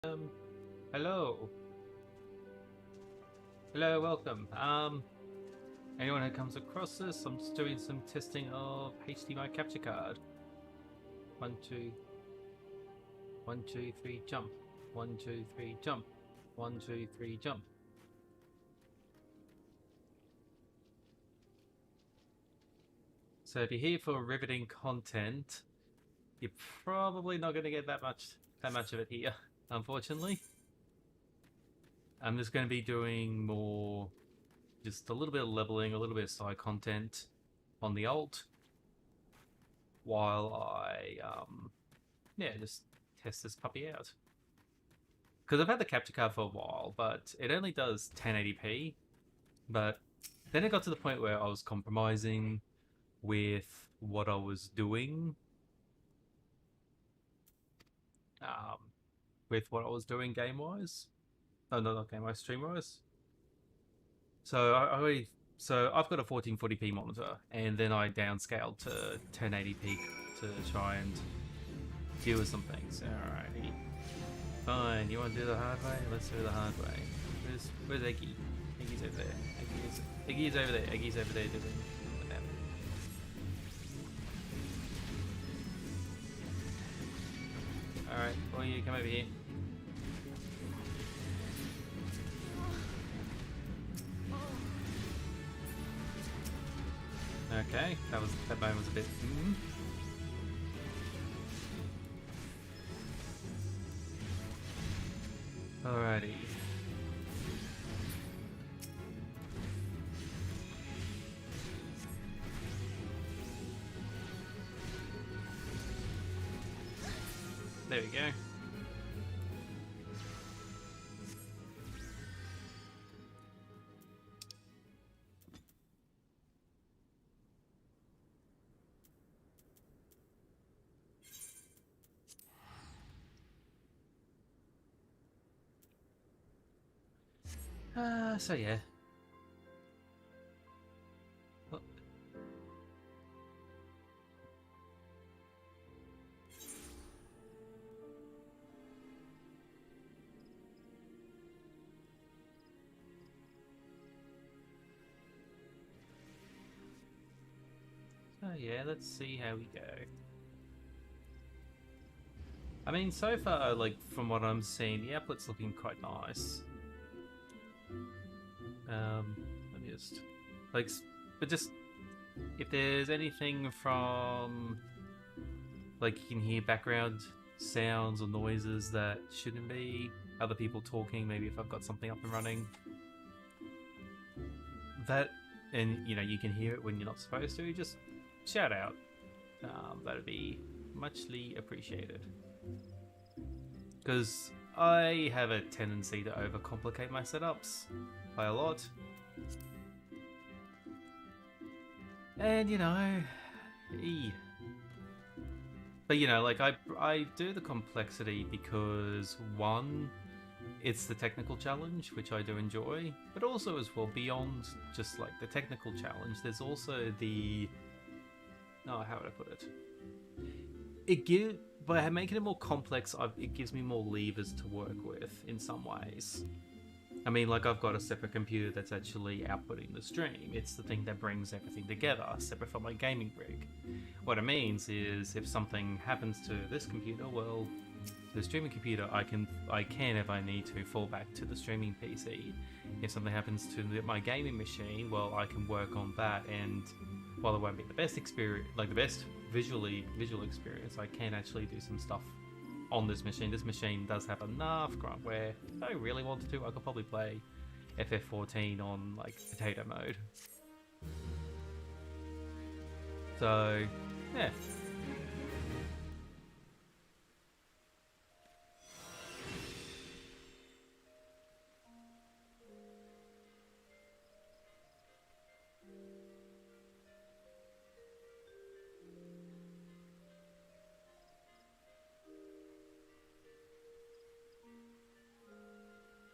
Hello. Hello, welcome. Anyone who comes across this, I'm just doing some testing of HDMI Capture Card. 1, 2, 1, 2, 3, jump. 1, 2, 3, jump. 1, 2, 3, jump. So if you're here for riveting content, you're probably not going to get that much of it here, unfortunately. I'm just going to be doing more, just a little bit of leveling, a little bit of side content on the alt, while I, just test this puppy out. Because I've had the capture card for a while, but it only does 1080p. But then it got to the point where I was compromising with what I was doing. Game-wise. Oh, no, not game-wise, stream-wise. So I've got a 1440p monitor, and then I downscaled to 1080p to try and deal with some things. Alrighty. Fine, you want to do the hard way? Let's do the hard way. Where's Eggy? Eggy's over there. Eggy's over there. Eggy's over there doing that. Alright, well, you come over here. Okay, that moment was a bit. Alrighty. There we go. So yeah. Well, so yeah, let's see how we go. I mean, so far, like, from what I'm seeing, the output's looking quite nice. Let me just, like, but just, if there's anything from, like, you can hear background sounds or noises that shouldn't be, other people talking, maybe if I've got something up and running, and, you know, you can hear it when you're not supposed to, just shout out. That'd be muchly appreciated. Because I have a tendency to overcomplicate my setups by a lot. And, you know, but, you know, like, I do the complexity because, one, it's the technical challenge, which I do enjoy, but also as well, beyond just, like, the technical challenge, there's also the... Oh, how would I put it? By making it more complex, it gives me more levers to work with in some ways. I mean, like, I've got a separate computer that's actually outputting the stream. It's the thing that brings everything together, separate from my gaming rig. What it means is, if something happens to this computer, well, the streaming computer, I can, if I need to, fall back to the streaming PC. If something happens to my gaming machine, well, I can work on that, and while it won't be the best experience, like the best visual experience, I can actually do some stuff on this machine. This machine does have enough grunt where, if I really wanted to, I could probably play FF14 on, like, potato mode. So, yeah.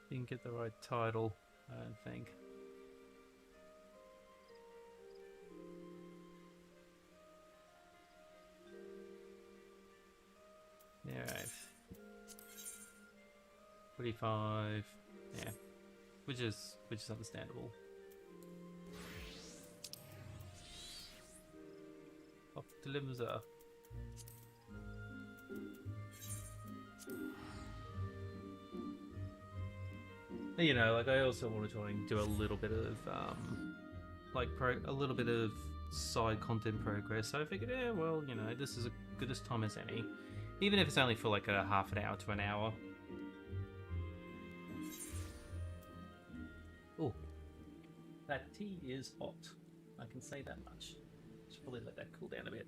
Didn't get the right title, I don't think. Alright. 45. Yeah, which is understandable. Up the limbs are. You know, like I also want to try and do a little bit of a little bit of side content progress. So I figured, yeah, well, you know, this is as good as time as any, even if it's only for like a half an hour to an hour. Oh, that tea is hot. I can say that much. Should probably let that cool down a bit.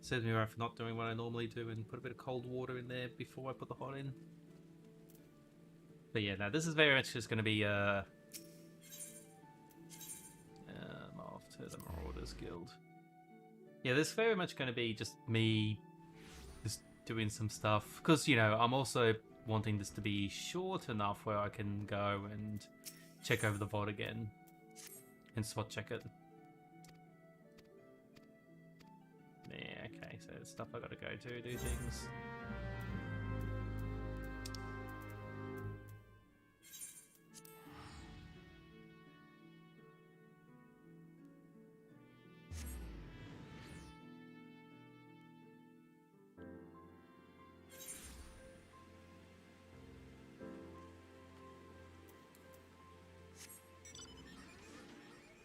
Saves me right for not doing what I normally do and put a bit of cold water in there before I put the hot in. But yeah, no, this is very much just going to be off to the Marauders Guild. Yeah, this is very much going to be just me just doing some stuff. Because, you know, I'm also wanting this to be short enough where I can go and check over the VOD again and spot check it. Yeah, okay, so it's stuff I gotta go to, do things.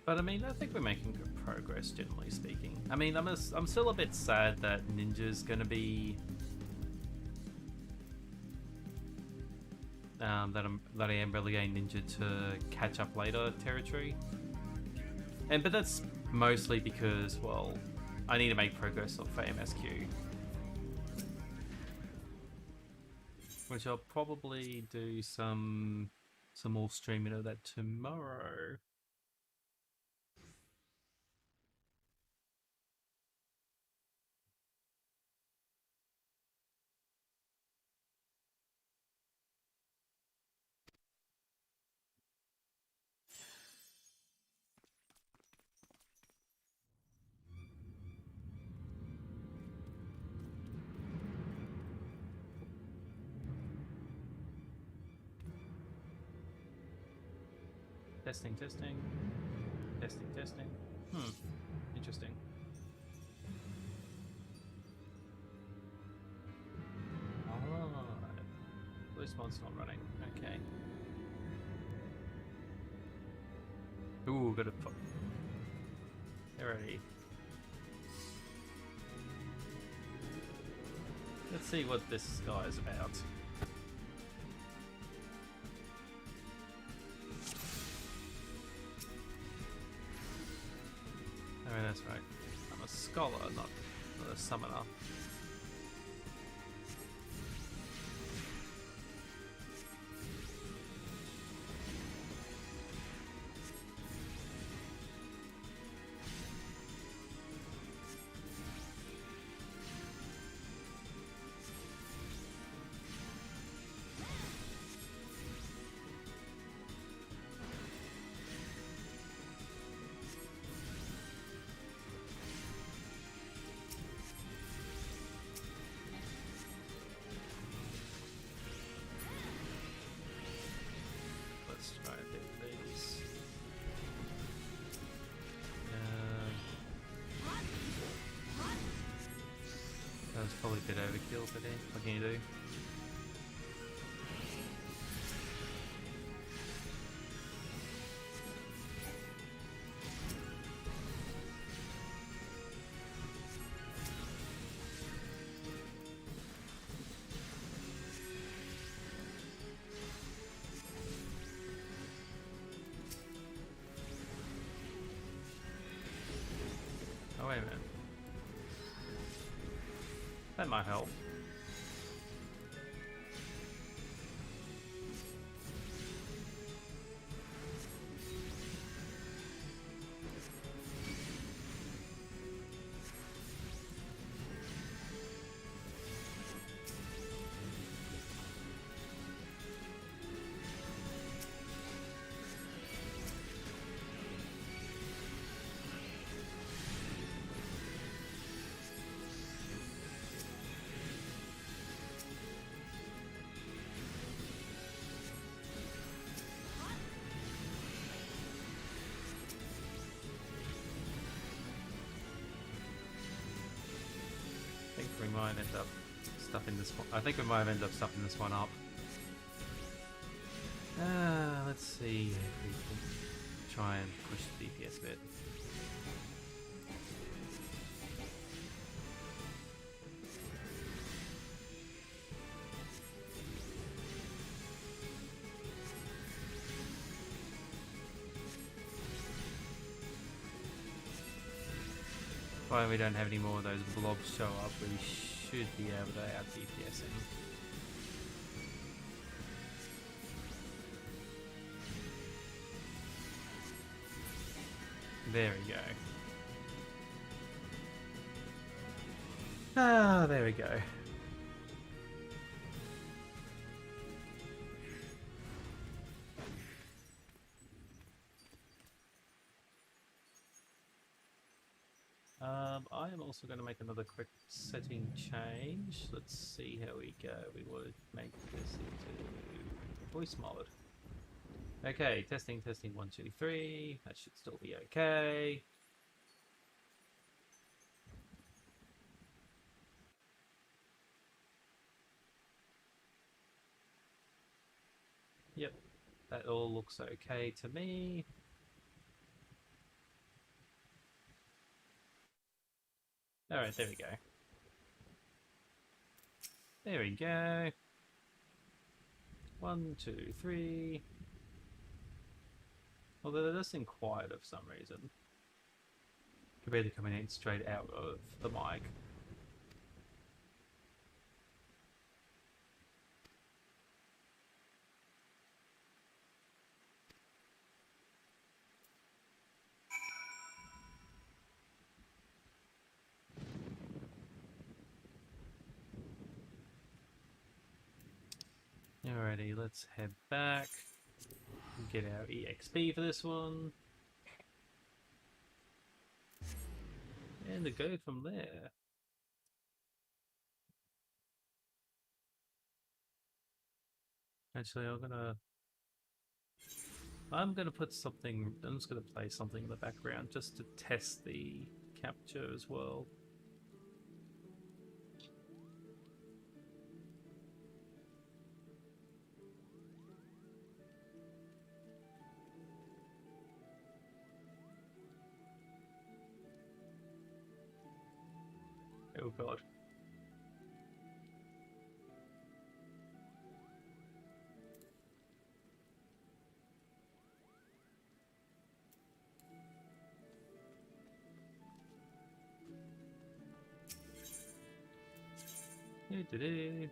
But I mean, I think we're making good progress, generally speaking. I mean, I'm still a bit sad that Ninja's gonna be that I am relegating Ninja to catch up later territory. But that's mostly because, well, I need to make progress for MSQ, which I'll probably do some more streaming of that tomorrow. Testing, testing. Testing, testing. Interesting. Oh, blue spawn's not running. Okay. Ooh, got a... Alrighty. Let's see what this guy is about. Oh, that's right. I'm a scholar, not a summoner. That's probably a bit overkill today. What can you do? Oh, wait a minute. That might help. might end up stuffing this one. I think we might end up stuffing this one up. Let's see if we can try and push the DPS a bit. Why we don't have any more of those blobs show up, we should be able to out DPS him. There we go. Ah, there we go. I am also going to make another quick setting change. Let's see how we go. We want to make this into voice mode. Okay, testing, 1, 2, 3. That should still be okay. Yep, that all looks okay to me. Alright, there we go. There we go. 1, 2, 3. Although that does seem quiet for some reason. Compared to coming in straight out of the mic. Alrighty, let's head back. Get our EXP for this one. And to go from there. Actually, I'm gonna put something. I'm just gonna play something in the background just to test the capture as well. Oh god. Do-do-do.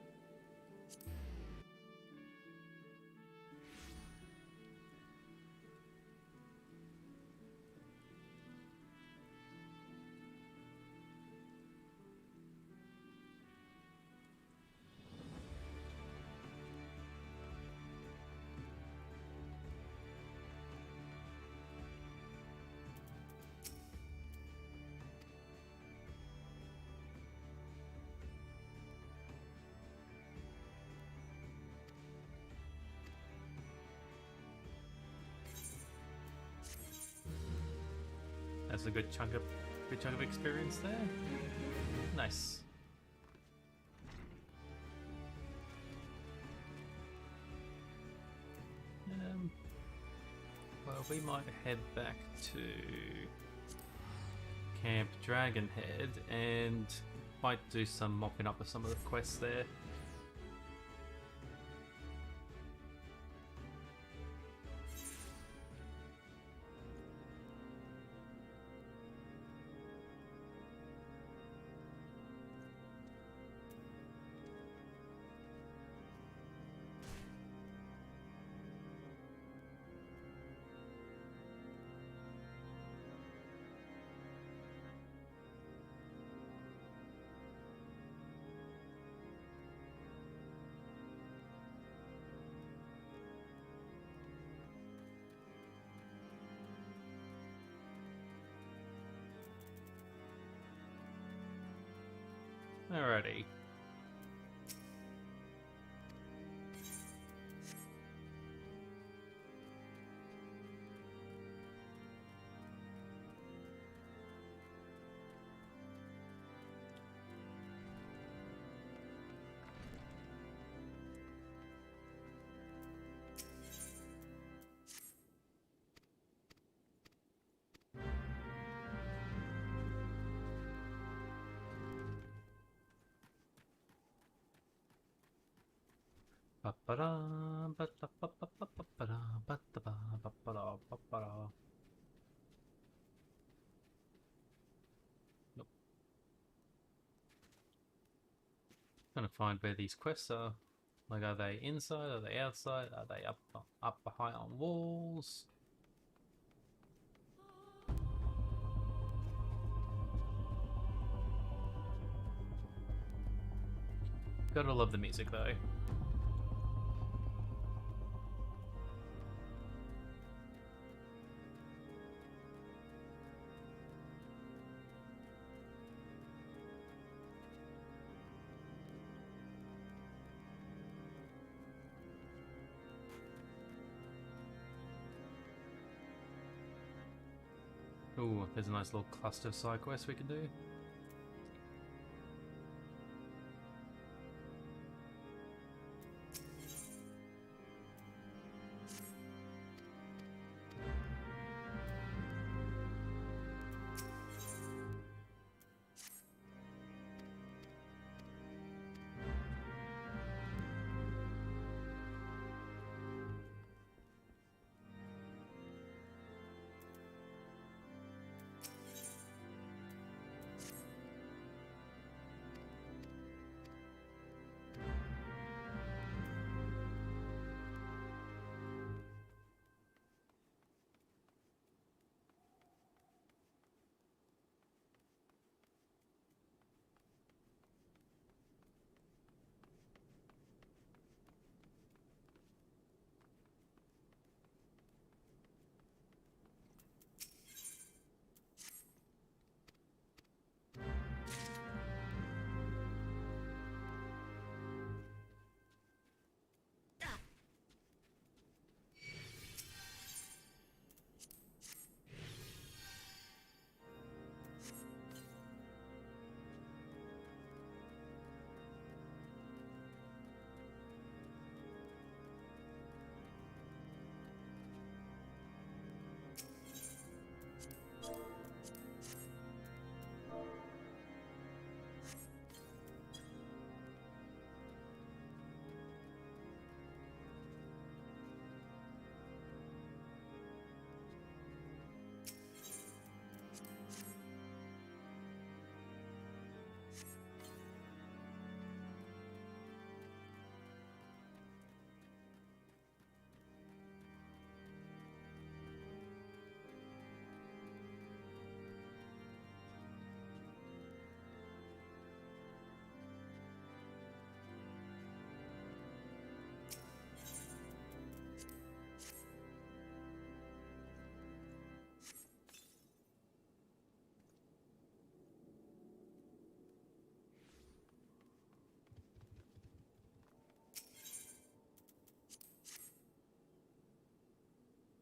That's a good chunk of experience there. Nice. Well, we might head back to Camp Dragonhead and might do some mopping up of some of the quests there. Alrighty. Nope. Trying to find where these quests are. Like, are they inside? Are they outside? Are they up high on walls? Gotta love the music though. Ooh, there's a nice little cluster of side quests we can do.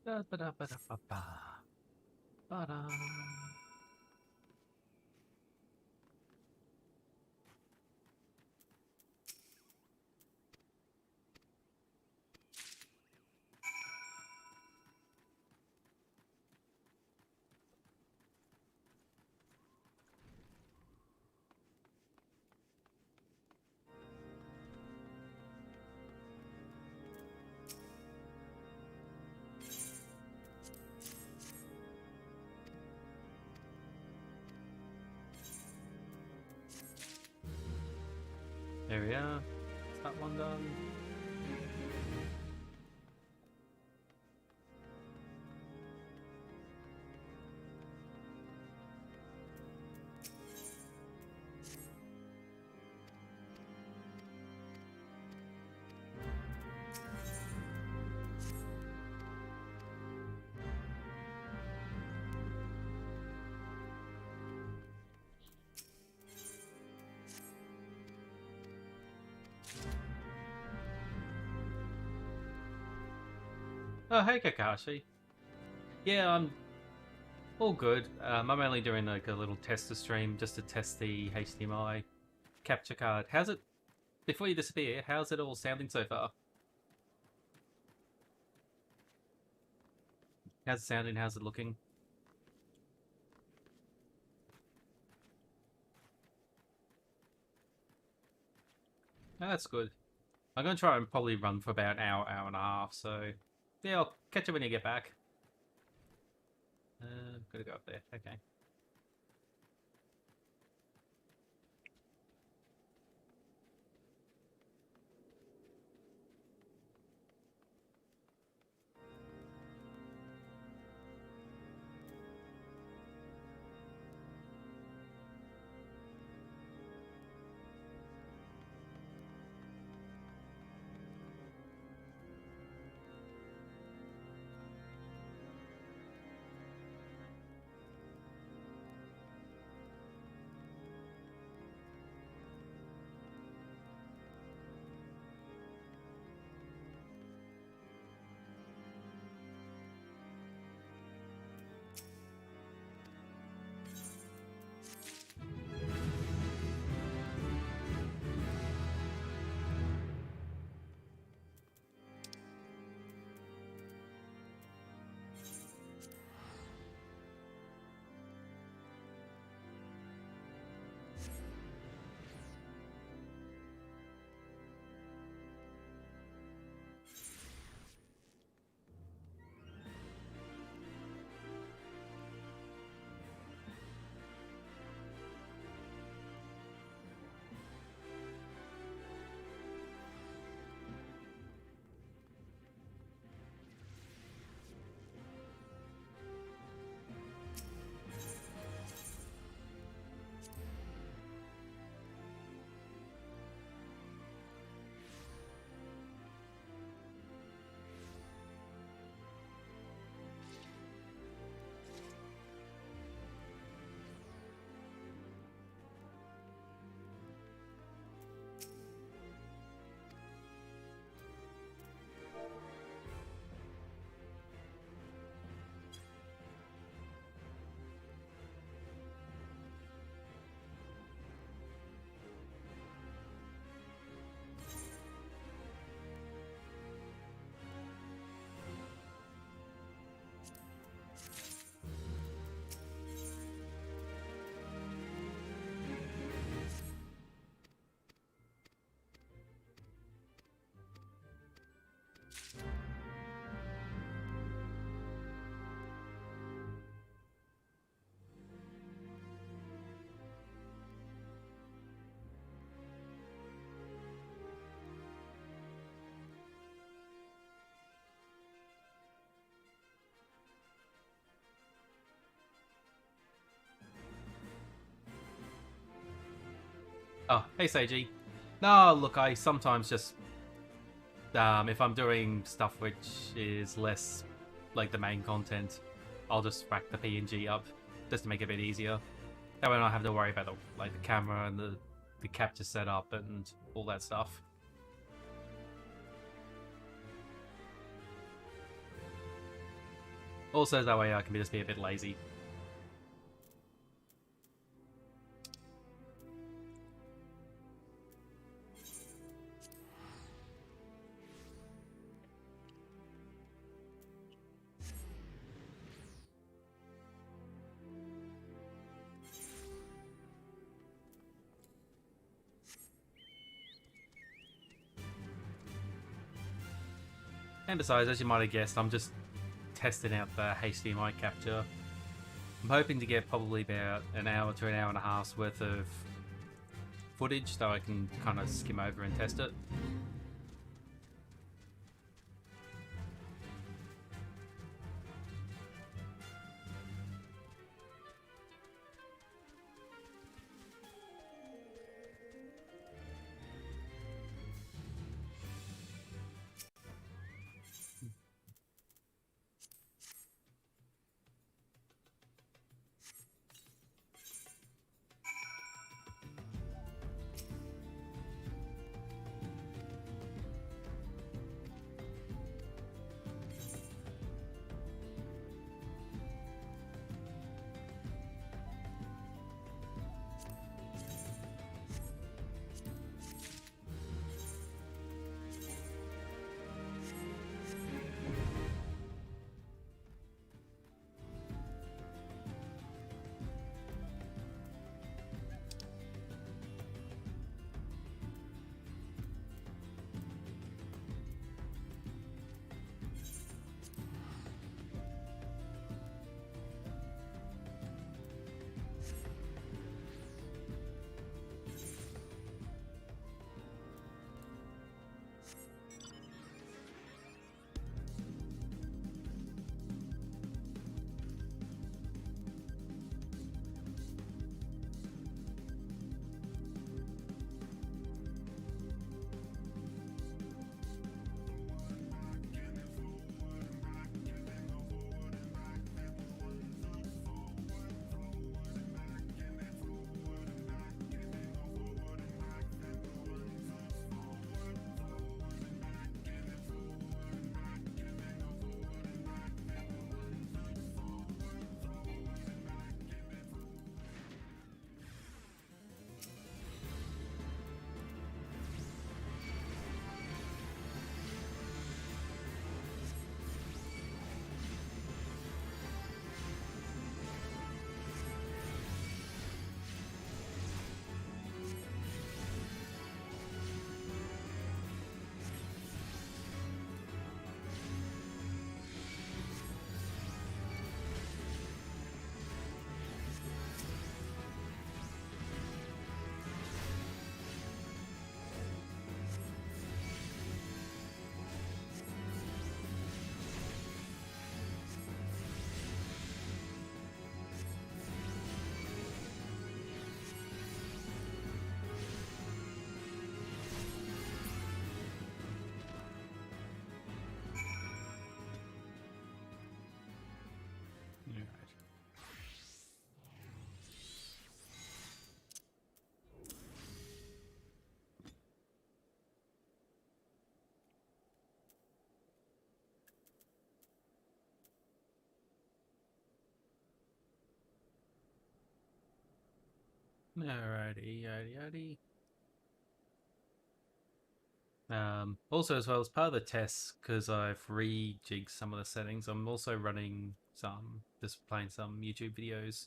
Da-ba-da-ba-da-ba-ba. Ba-da. There we are. Is that one done? Oh, hey Kakashi. Yeah, I'm all good. I'm only doing like a little tester stream just to test the HDMI capture card. How's it, before you disappear, how's it all sounding so far? How's it sounding? How's it looking? Oh, that's good. I'm going to try and probably run for about an hour, hour and a half, so yeah, I'll catch you when you get back. Gotta go up there, okay. Oh, hey Seiji. No, look, I sometimes just, if I'm doing stuff which is less like the main content, I'll just rack the PNG up just to make it a bit easier. That way I don't have to worry about the camera and the capture setup and all that stuff. Also, that way I can just be a bit lazy. And besides, as you might have guessed, I'm just testing out the HDMI capture. I'm hoping to get probably about an hour to an hour and a half's worth of footage so I can kind of skim over and test it. Alrighty, yaddy, yaddy. Also, as well as part of the tests, because I've rejigged some of the settings, I'm also running just playing some YouTube videos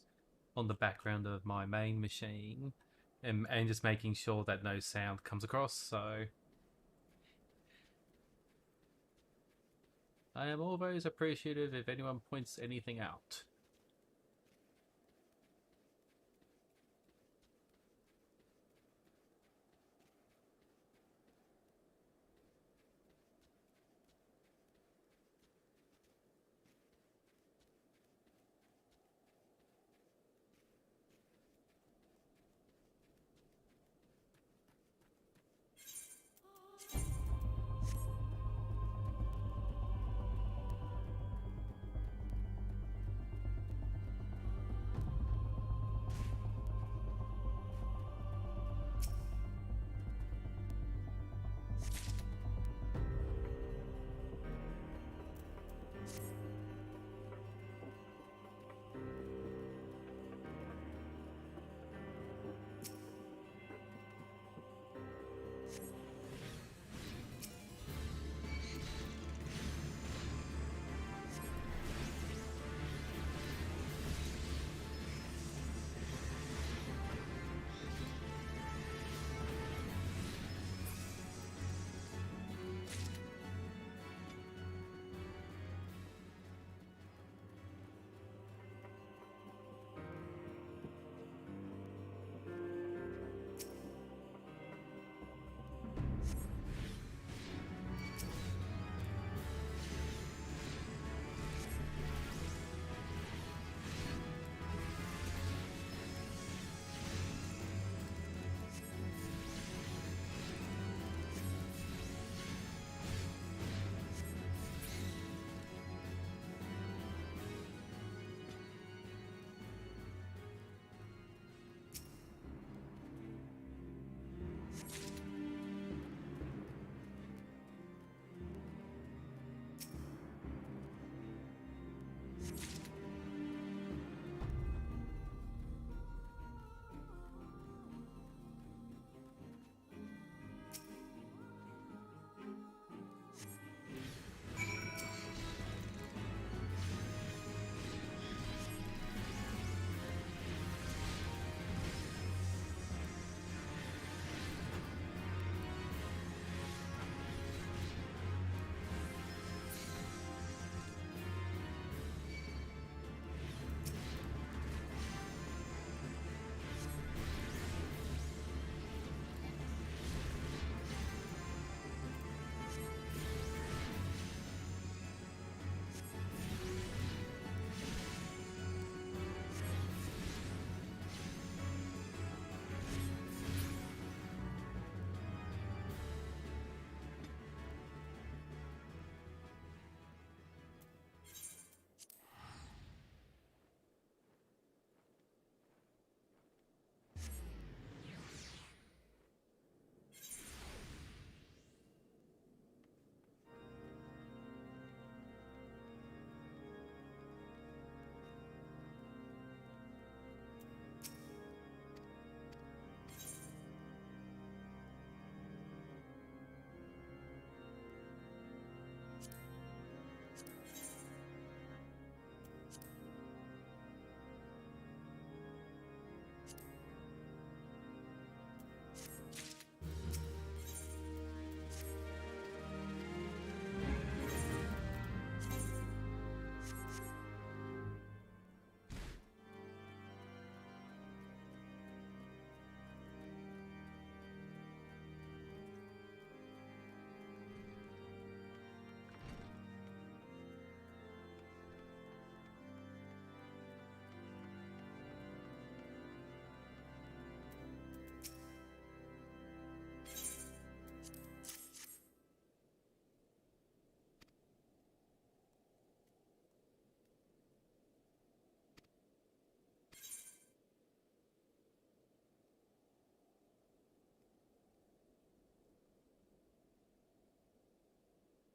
on the background of my main machine, and just making sure that no sound comes across. So I am always appreciative if anyone points anything out.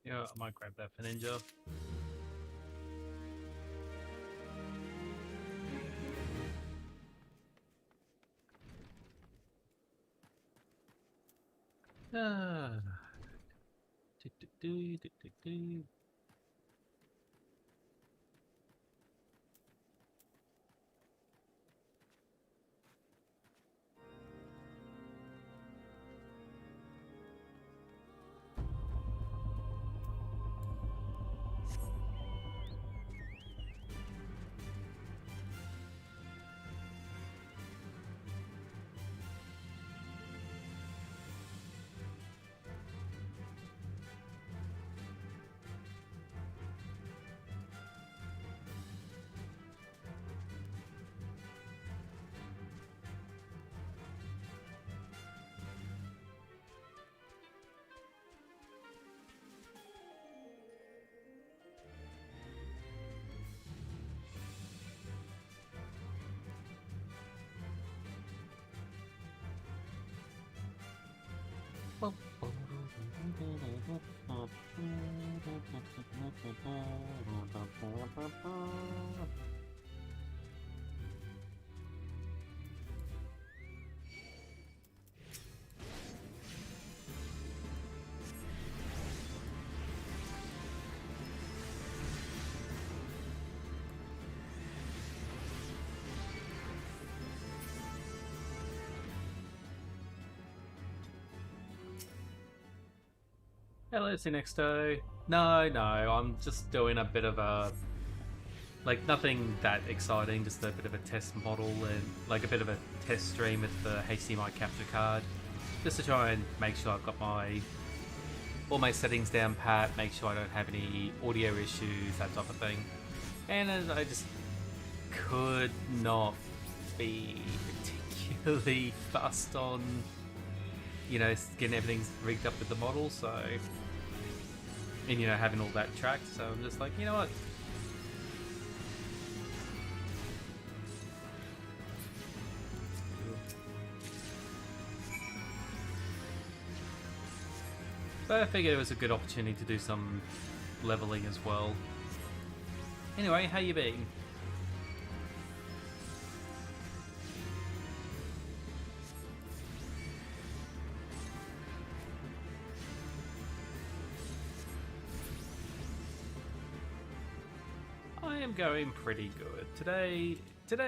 Yeah, I might grab that for Ninja. Ah. Do. Hello, Sinexto. No, I'm just doing a bit of a... like, nothing that exciting, just a bit of a test model and, like, a bit of a test stream with the HDMI Capture Card. Just to try and make sure I've got all my settings down pat, make sure I don't have any audio issues, that type of thing. And I just could not be particularly fussed on, you know, getting everything rigged up with the model, so... and, you know, having all that tracked, so I'm just like, you know what? But I figured it was a good opportunity to do some leveling as well. Anyway, how you been? I am going pretty good. Today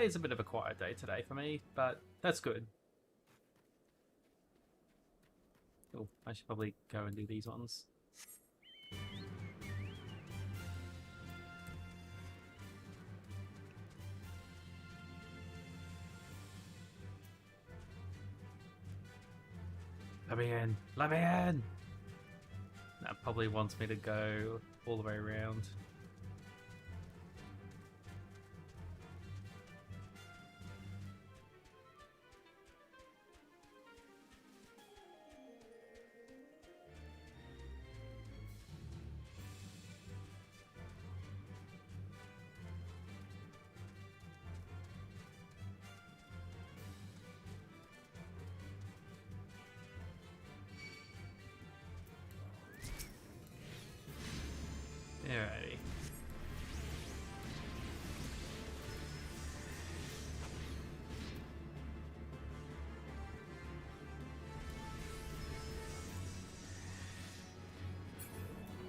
is a bit of a quiet day today for me, but that's good. Oh, I should probably go and do these ones. Let me in! Let me in! That probably wants me to go all the way around. Alrighty.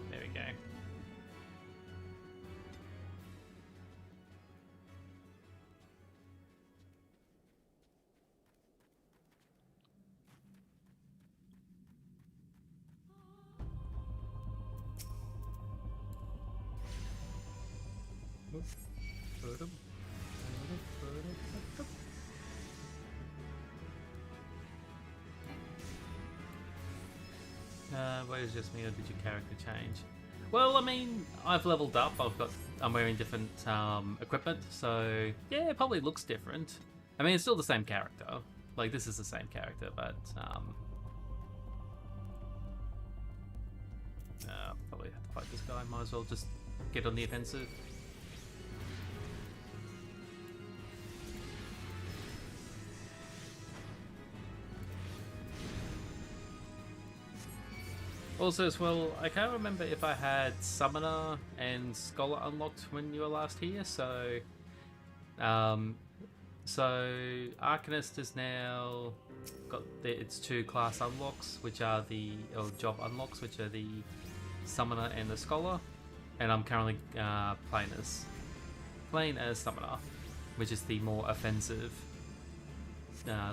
There we go. What is just me, or did your character change? Well, I mean, I've leveled up. I'm wearing different equipment, so yeah, it probably looks different. I mean, it's still the same character. Like, this is the same character, but probably have to fight this guy. Might as well just get on the offensive. Also, as well, I can't remember if I had Summoner and Scholar unlocked when you were last here, so... so, Arcanist is now got its 2 class unlocks, which are or job unlocks, which are the Summoner and the Scholar, and I'm currently playing as Summoner, which is the more offensive,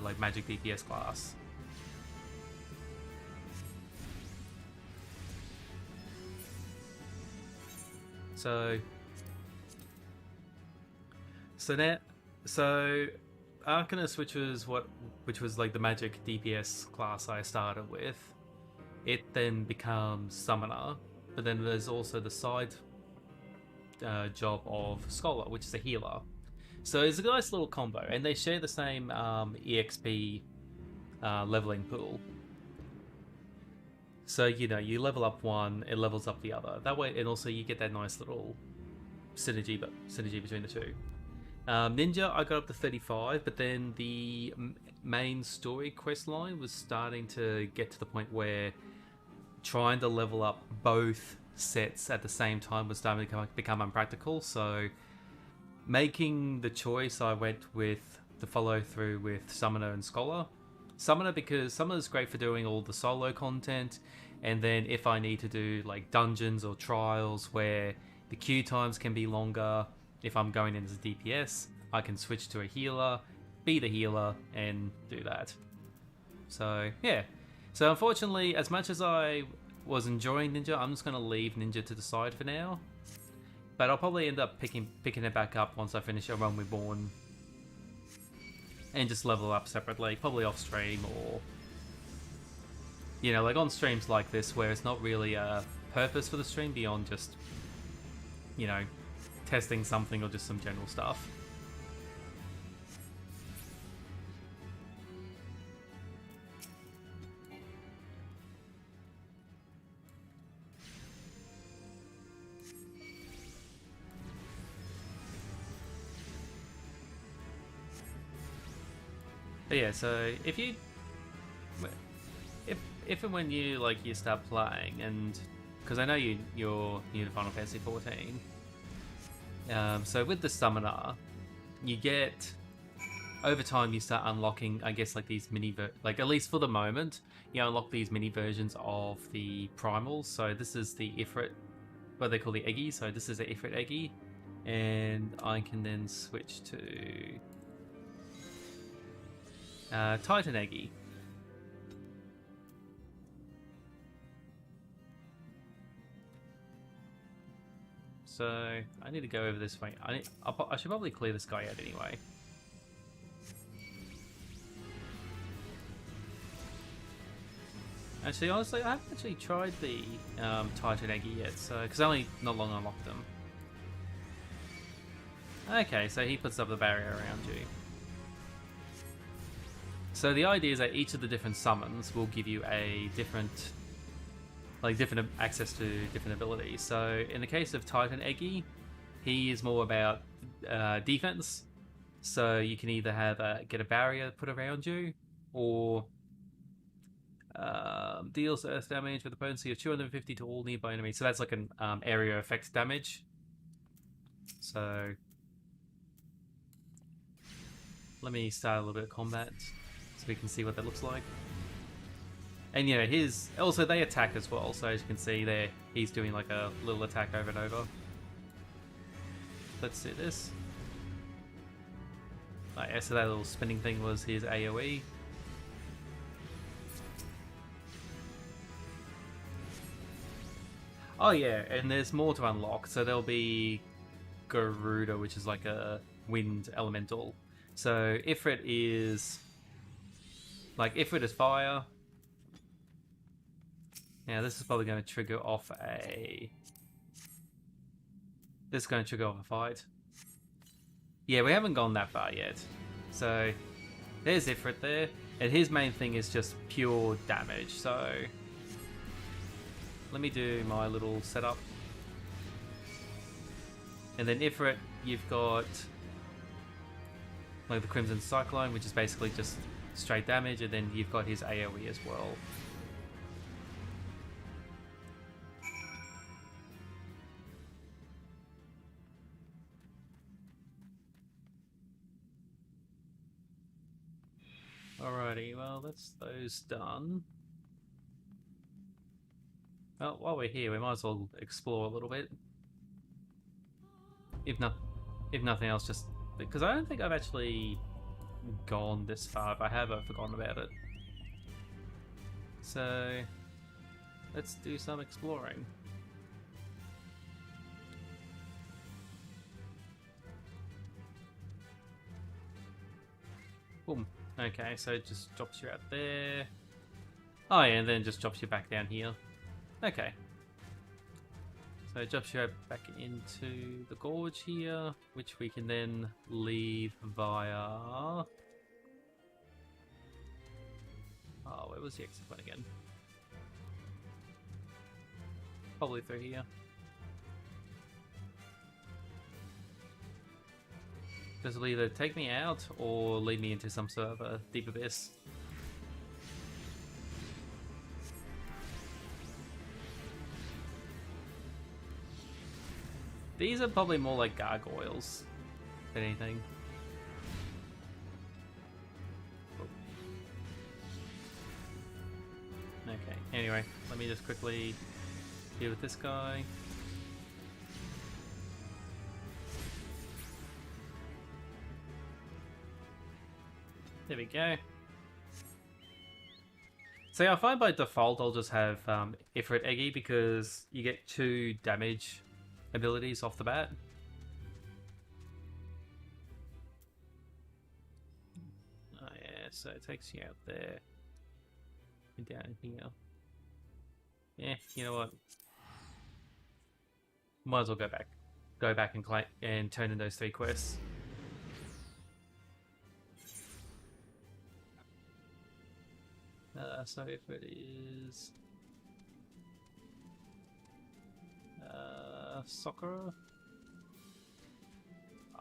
like magic DPS class. So Arcanist, which was like the magic DPS class I started with, it then becomes Summoner, but then there's also the side job of Scholar, which is a healer. So it's a nice little combo, and they share the same EXP leveling pool. So, you know, you level up one, it levels up the other. That way, and also you get that nice little synergy between the two. Ninja, I got up to 35, but then the main story quest line was starting to get to the point where trying to level up both sets at the same time was starting to become unpractical. So making the choice, I went with the follow through with Summoner and Scholar. Summoner because Summoner's great for doing all the solo content, and then if I need to do like dungeons or trials where the queue times can be longer, if I'm going in as a DPS, I can switch to a healer, be the healer, and do that. So yeah. So unfortunately, as much as I was enjoying Ninja, I'm just going to leave Ninja to the side for now. But I'll probably end up picking it back up once I finish a run with Born, and just level up separately, probably off stream, or you know, like on streams like this where it's not really a purpose for the stream beyond just, you know, testing something or just some general stuff. But yeah, so if and when you start playing, and because I know you're new to Final Fantasy 14, so with the Summoner, you get over time you start unlocking, I guess, like these like at least for the moment, you unlock these mini versions of the primals. So this is the Ifrit, what they call the Eggy. So this is the Ifrit Eggy, and I can then switch to Titan Eggy. So I need to go over this way. I should probably clear this guy out anyway. Actually, honestly, I haven't actually tried the Titan Eggy yet, so because I only not long unlocked them. Okay, so he puts up the barrier around you. So the idea is that each of the different summons will give you a different access to different abilities. So in the case of Titan Eggy, he is more about defense. So you can either have get a barrier put around you, or deals earth damage with a potency of 250 to all nearby enemies. So that's like an area effect damage. So let me start a little bit of combat so we can see what that looks like. And you know, also they attack as well, so as you can see there, he's doing like a little attack over and over. Let's see this. Yeah, so that little spinning thing was his AoE. Oh yeah, and there's more to unlock. So there'll be Garuda, which is like a wind elemental. So Ifrit is fire. Now this is probably going to trigger off a... This is going to trigger off a fight. Yeah, we haven't gone that far yet. So there's Ifrit there, and his main thing is just pure damage. So let me do my little setup. And then Ifrit, you've got like the Crimson Cyclone, which is basically just straight damage, and then you've got his AoE as well. Alright. Alrighty, well, that's those done. Well, while we're here, we might as well explore a little bit. If nothing else, just because I don't think I've actually gone this far. If I have, I've forgotten about it. So let's do some exploring. Boom. Okay, so it just drops you out there. Oh yeah, and then just drops you back down here. Okay. So it drops you back into the gorge here, which we can then leave via... Oh, where was the exit point again? Probably through here. This will either take me out or lead me into some sort of a deep abyss. These are probably more like gargoyles than anything. Okay, anyway, let me just quickly deal with this guy. There we go. So I find by default I'll just have Ifrit Eggy because you get 2 damage abilities off the bat. Oh yeah, so it takes you out there. And down here. Yeah, you know what? Might as well go back. Go back and turn in those 3 quests. So if it is soccer,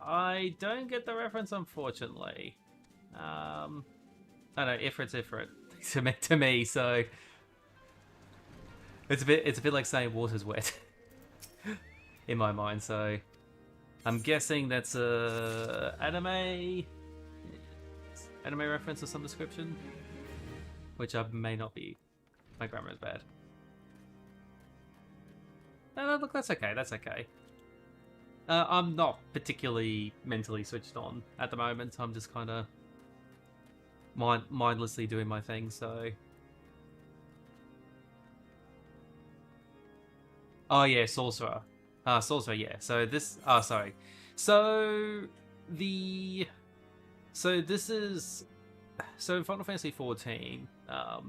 I don't get the reference, unfortunately. I don't know, Ifrit's Ifrit to me, so it's a bit like saying water's wet in my mind. So I'm guessing that's a anime reference of some description. Which I may not be. My grammar is bad. No, look, that's okay. That's okay. I'm not particularly mentally switched on at the moment. I'm just kind of mindlessly doing my thing, so... Oh, yeah, Sorcerer. Sorcerer, yeah. So this... Oh, sorry. So, So this is... So in Final Fantasy 14, I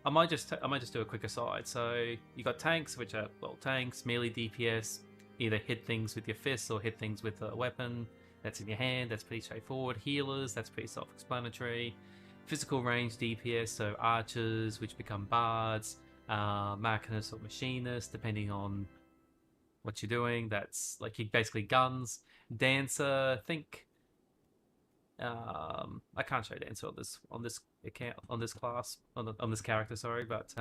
might just do a quick aside. So you got tanks, which are tanks, melee DPS, either hit things with your fists or hit things with a weapon that's in your hand. That's pretty straightforward. Healers, that's pretty self-explanatory. Physical range DPS, so archers, which become bards, machinists or machinists, depending on what you're doing. That's like basically guns. Dancer, think. I can't show Dancer on this character, sorry, but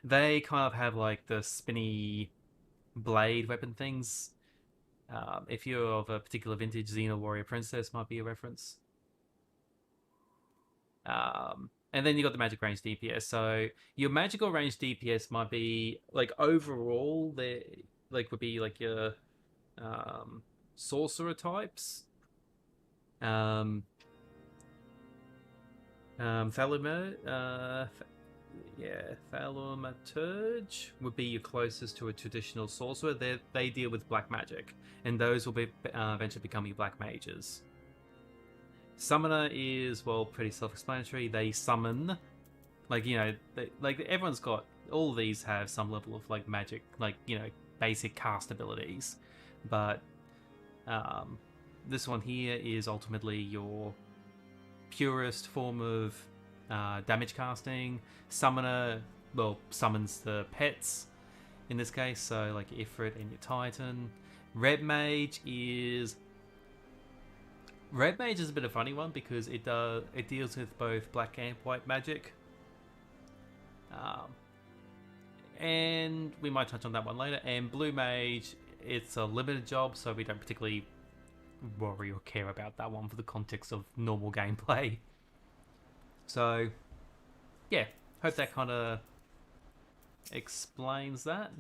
they kind of have like the spinny blade weapon things. If you're of a particular vintage, Xena Warrior Princess might be a reference. And then you got the magic range DPS. So your magical range DPS might be like overall there, like would be like your sorcerer types. Thaumaturge would be your closest to a traditional sorcerer. They deal with black magic, and those will be eventually become your black mages. Summoner is, well, pretty self-explanatory. They summon, like, you know, like everyone's got, all of these have some level of like magic, like, you know, basic cast abilities, but this one here is ultimately your purest form of damage casting. Summoner, well, summons the pets in this case, so like Ifrit and your Titan. Red Mage is a bit of a funny one because it deals with both black and white magic. And we might touch on that one later. And Blue Mage, it's a limited job, so we don't particularly worry or care about that one for the context of normal gameplay. So, yeah, hope that kind of explains that.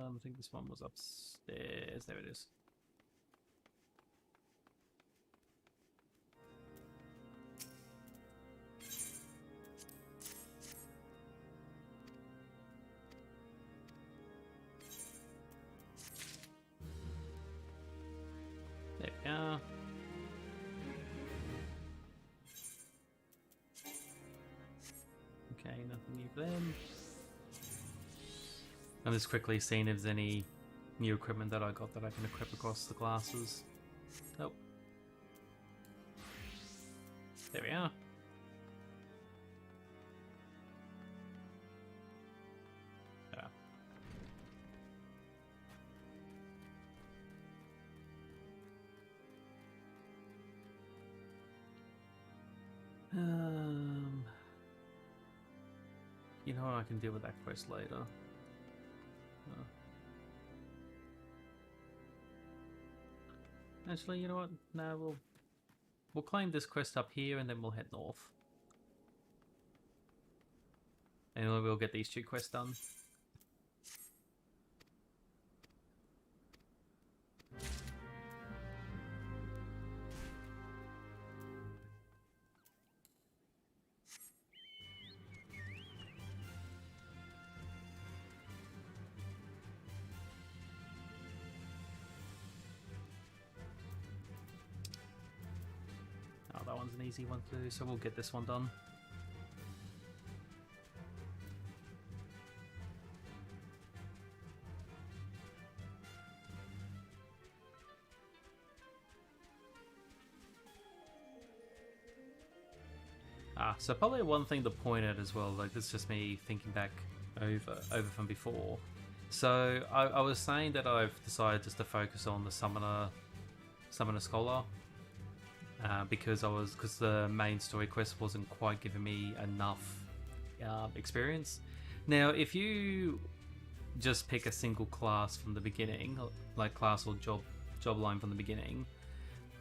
I think this one was upstairs. There it is. There we are. Okay, nothing new for them. I'm just quickly seeing if there's any new equipment that I got that I can equip across the classes. Oh. There we are. Yeah. You know, I can deal with that quest later. Actually, you know what? No, we'll claim this quest up here and then we'll head north. And we'll get these 2 quests done. Oh, that one's an easy one to do, so we'll get this one done. So probably one thing to point out as well, like this is just me thinking back over from before. So I was saying that I've decided just to focus on the Summoner Scholar because the main story quest wasn't quite giving me enough experience. Now, if you just pick a single class from the beginning, like class or job line from the beginning,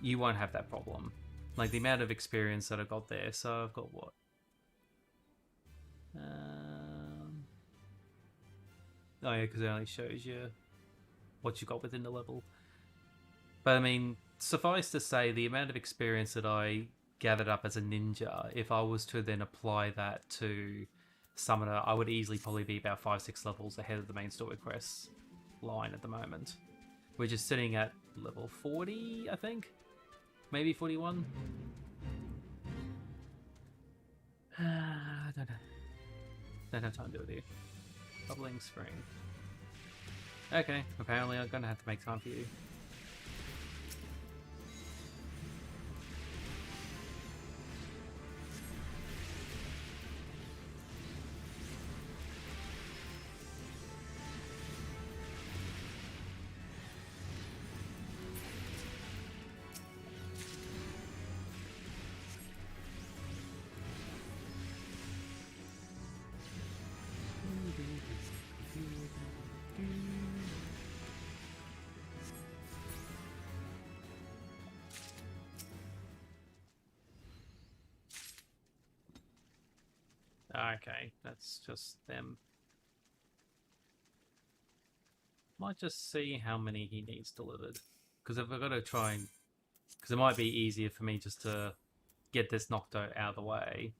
you won't have that problem. Like the amount of experience that I got there. So I've got what? Oh yeah, because it only shows you what you got within the level. But I mean, suffice to say, the amount of experience that I gathered up as a ninja, if I was to then apply that to Summoner, I would easily probably be about 5-6 levels ahead of the main story quest line at the moment. We're just sitting at level 40, I think? Maybe 41? I don't know. Don't have time to do it here. Bubbling spring. Okay, apparently I'm gonna have to make time for you. Okay, that's just them. Might just see how many he needs delivered. Because if I've got to try and... Because it might be easier for me just to get this knocked out of the way.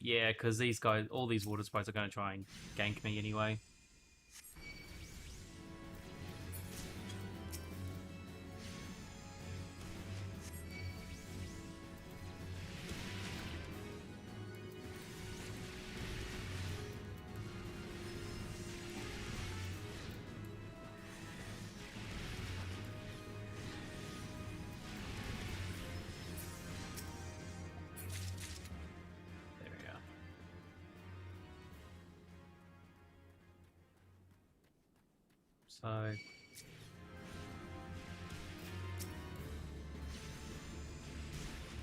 Yeah, because these guys, all these water sprites are going to try and gank me anyway. So,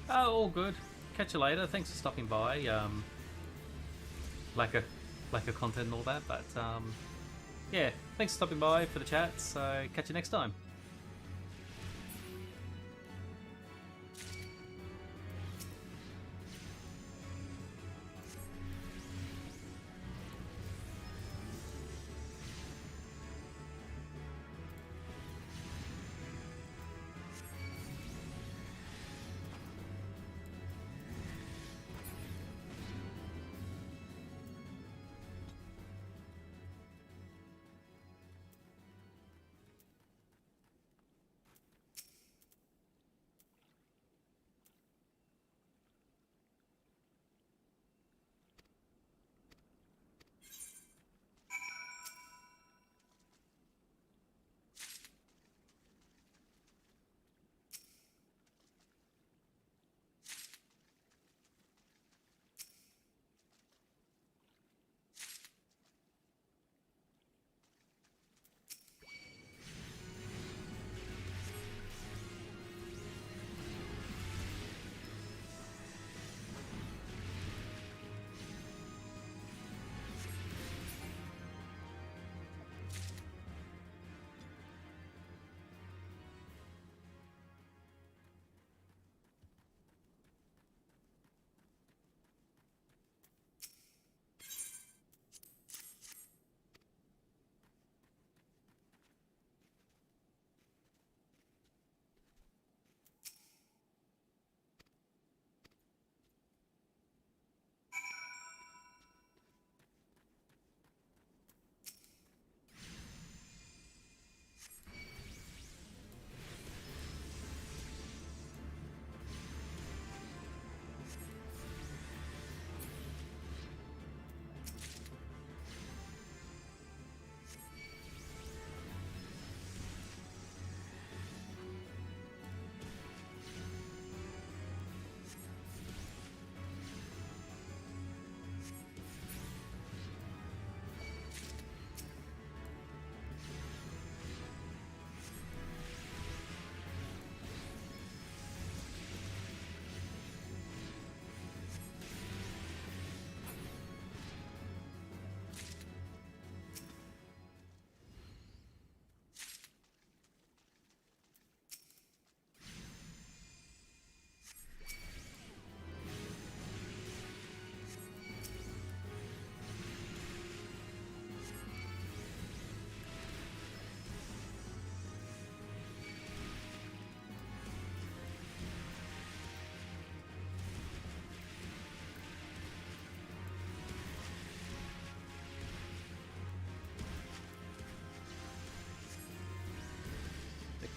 Oh, all good. Catch you later. Thanks for stopping by. Lack of content and all that, but yeah, thanks for stopping by for the chat. So catch you next time.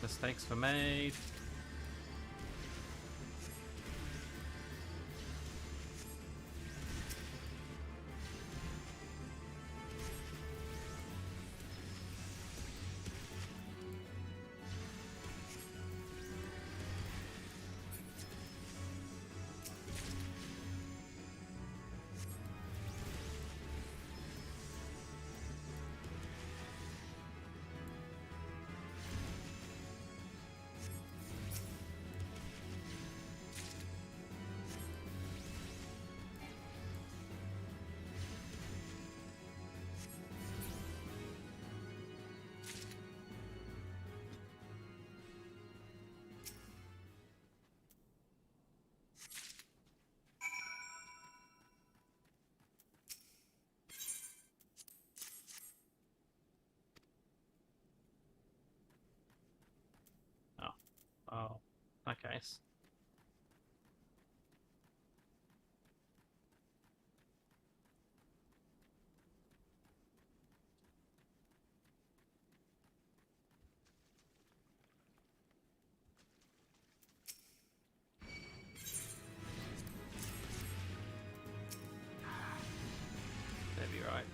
Mistakes were made. Oh, oh, okay. That'd be right.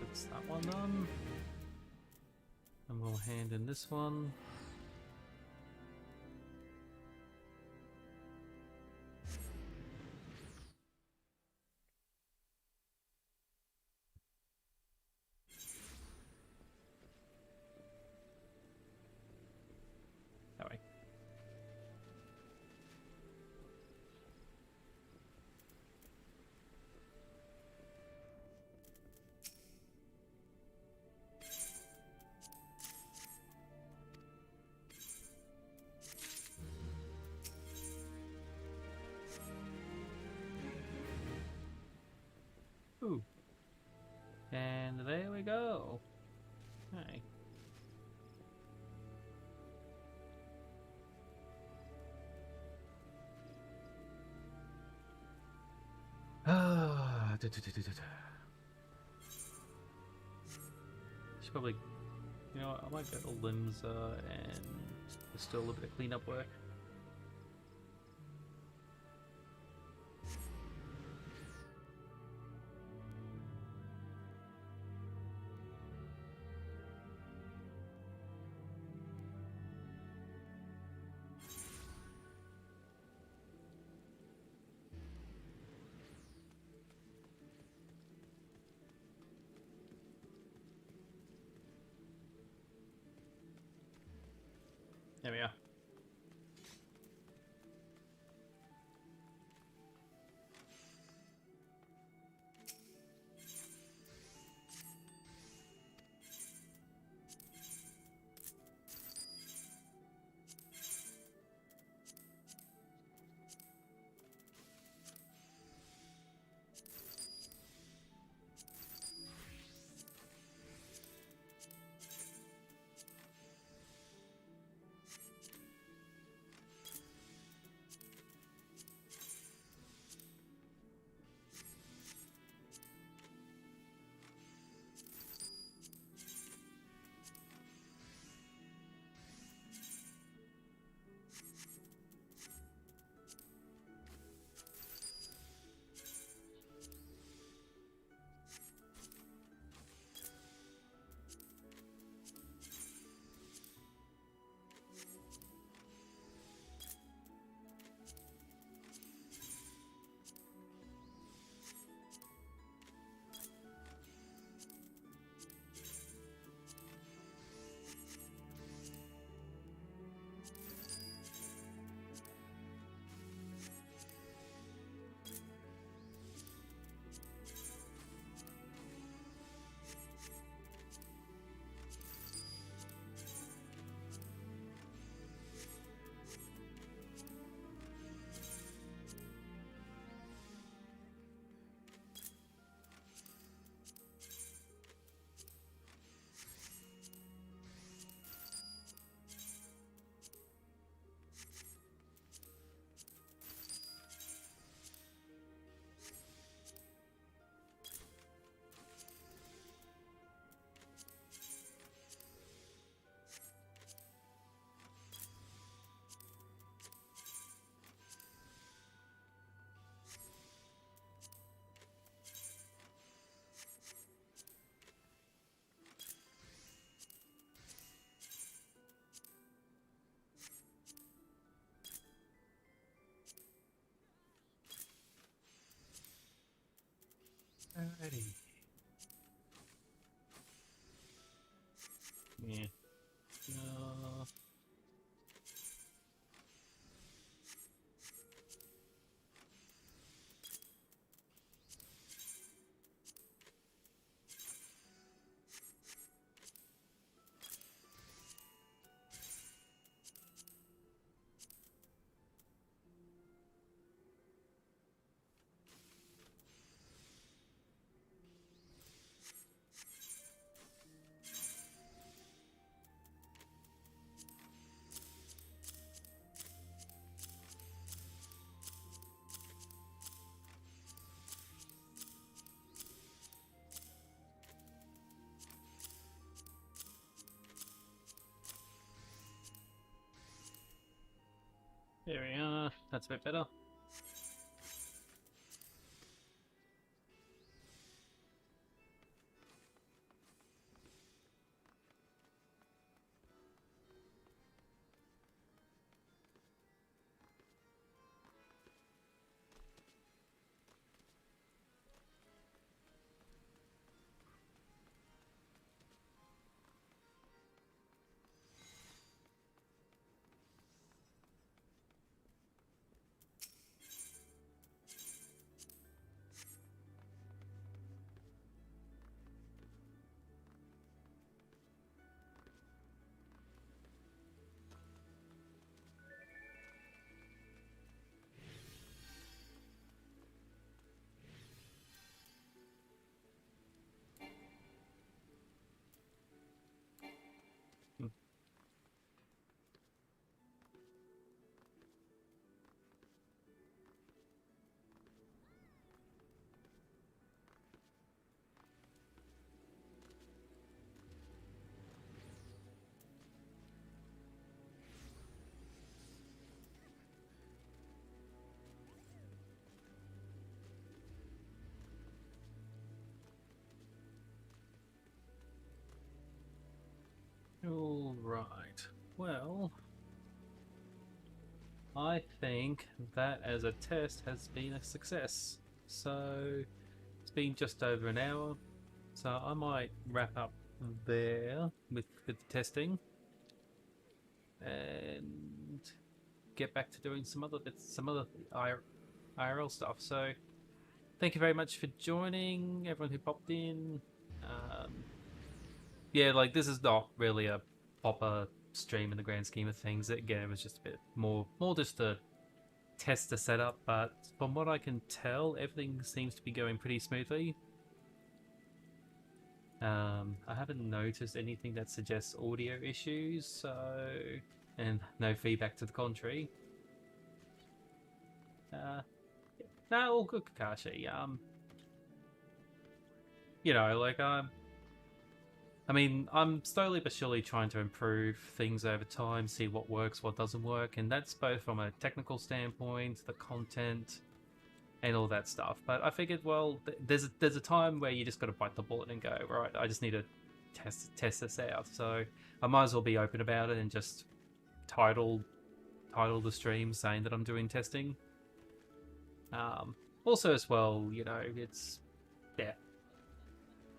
That's that one done. And we'll hand in this one. That way. Ooh. And there we go. Okay. Ah, should probably, you know what, I might get the limbs and there's still a little bit of cleanup work. There we are. Alrighty. Yeah. There we are. That's a bit better. Right. Well, I think that as a test has been a success. So it's been just over an hour. So I might wrap up there with the testing and get back to doing some other bits, some other IRL stuff. So thank you very much for joining, everyone who popped in. Yeah, like this is not really a proper stream in the grand scheme of things. Again, it was just a bit more just to test the setup. But from what I can tell, everything seems to be going pretty smoothly. I haven't noticed anything that suggests audio issues, so and no feedback to the contrary. No, all good, Kakashi. You know, like I mean, I'm slowly but surely trying to improve things over time, see what works, what doesn't work, and that's both from a technical standpoint, the content, and all that stuff. But I figured, well, there's a time where you just got to bite the bullet and go, right, I just need to test this out. So I might as well be open about it and just title the stream saying that I'm doing testing. Also, as well, you know, it's yeah.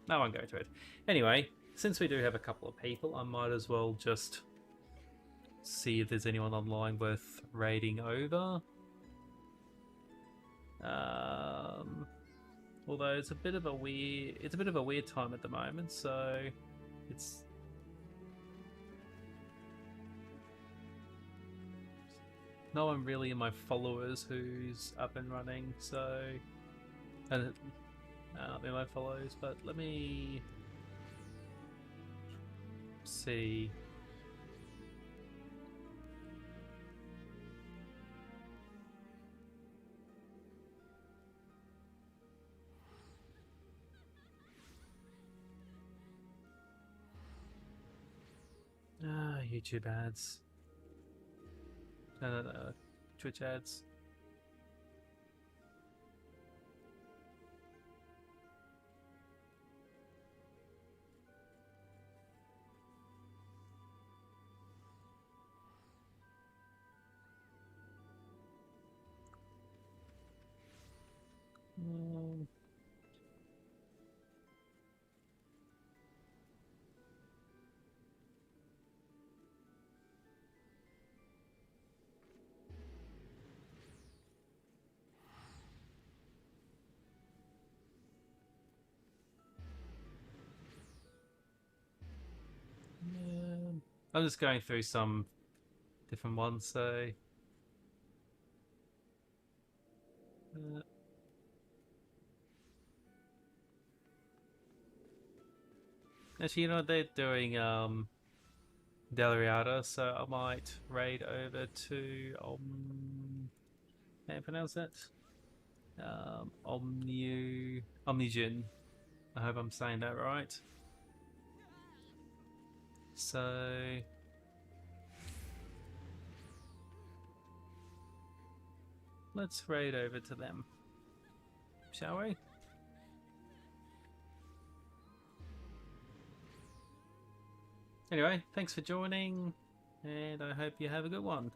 No, I won't go to it. Anyway, since we do have a couple of people, I might as well just see if there's anyone online worth raiding over. Although it's a bit of a weird time at the moment, so it's no one really in my followers who's up and running, so in my follows. But let me see. YouTube ads. No. Twitch ads. I'm just going through some different ones, so actually, you know, they're doing Delriata, so I might raid over to can I pronounce that? Omnijin. I hope I'm saying that right. So let's raid over to them, shall we? Anyway, thanks for joining, and I hope you have a good one.